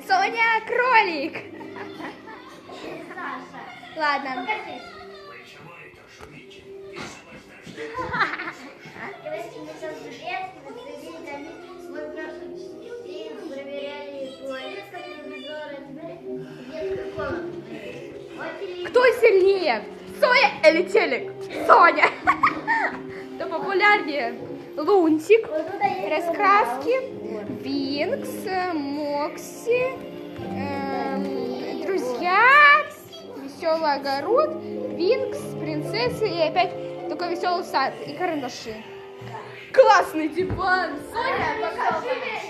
Соня, кролик. Ладно. Кто сильнее? Соня или телек? Соня. Кто популярнее? Лунтик, раскраски, Винкс, Мокси, друзья, веселый огород, Винкс, принцесса и опять такой веселый сад и карандаши. Классный диван! Соня, покажи мне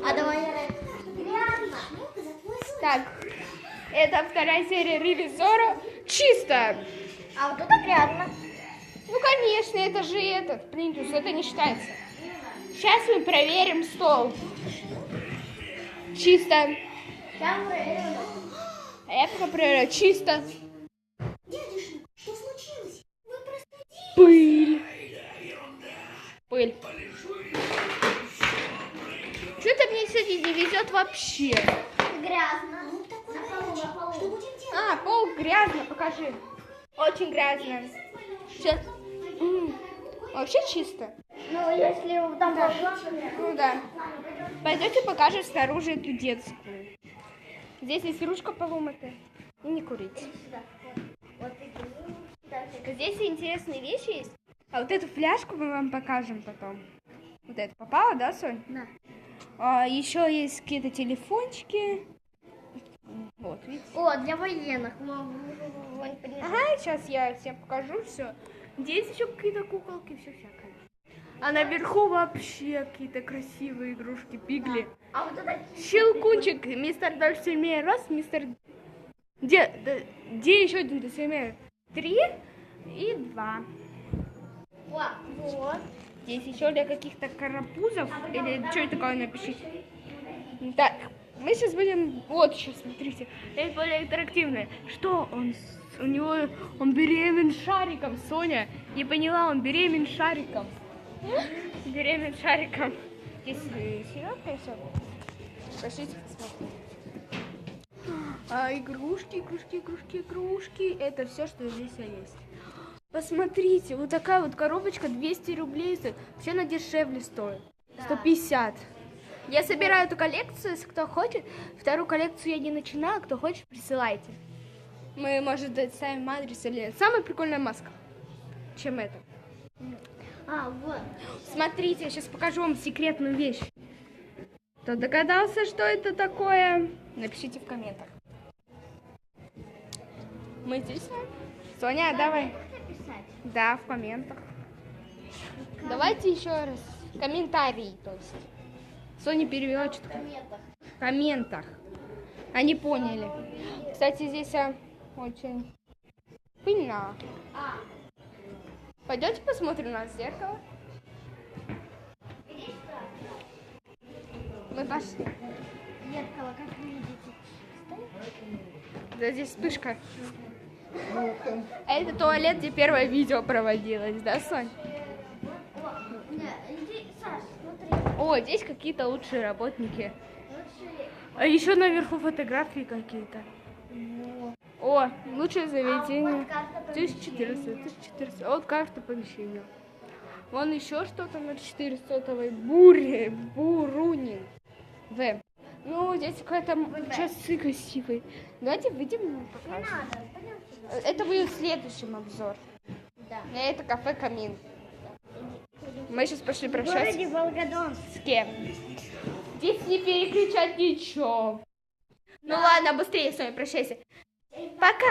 А давай. Так, это вторая серия Ревизора. Чисто. А вот это грязно. Ну, конечно, это же этот плинтус, это не считается. Сейчас мы проверим стол. Чисто. А я пока проверяю. Чисто. Дядюшка, что случилось? Вы простудились? Пыль. Пыль. Что-то мне сегодня не везет вообще. Грязно. Ну, такой на полу. Что будем делать? А, пол грязно, покажи. Очень грязно. Сейчас. Вообще чисто. Ну, если там Ну да. Пойдете покажем снаружи эту детскую. Здесь есть ручка поломатая. И не курить. Здесь интересные вещи есть. А вот эту фляжку мы вам покажем потом. Вот это попало, да, Сонь? Да. Еще есть какие-то телефончики. Вот, видите? О, для военных. Ага, сейчас я всем покажу все. Здесь еще какие-то куколки, все всякое. А наверху вообще какие-то красивые игрушки, пигли. А вот это... Щелкунчик, мистер Дольсемей, раз, мистер... Где еще один Дольсемей? 3 и 2. Вот. Здесь еще для каких-то карапузов, или что такое, напишите. Так, мы сейчас будем... Вот, сейчас, смотрите. Это более интерактивное. Что он... Он беременен шариком, Соня. Не поняла, он беременен шариком. Беременен шариком. Здесь серьезно и все. Пошлите посмотрим. Игрушки. Это все, что здесь есть. Посмотрите, вот такая вот коробочка 200 рублей стоит. Все она дешевле стоит. 150. Я собираю эту коллекцию, если кто хочет. Вторую коллекцию я не начинаю, кто хочет, присылайте. Мы, может, ставим адрес или... Самая прикольная маска, чем это. А, вот. Смотрите, я сейчас покажу вам секретную вещь. Кто догадался, что это такое? Напишите в комментах. Мы здесь с вами? Соня, давай. Да, в комментах. Давайте еще раз. Комментарий, то есть. Соня перевела что-то. В комментах. Они поняли. Кстати, здесь очень пыльно. Пойдете посмотрим на зеркало? Мы пошли. Зеркало, как вы видите. Да, здесь вспышка. Это туалет, где первое видео проводилось, да, Сонь? Саш, смотри. О, здесь какие-то лучшие работники. А еще наверху фотографии какие-то. О, лучшее заведение. 1400. Вот карта помещения. Вон еще что-то на 400-й. Бурунин. В. Ну, здесь какая-то часы красивые. Давайте выйдем и покажем. Это будет в следующем обзор. Да. Это кафе Камин. Мы сейчас пошли прощаться. В Волгодонск. С кем? Здесь не переключать ничего. Ну ладно, быстрее с вами прощайся. Пока!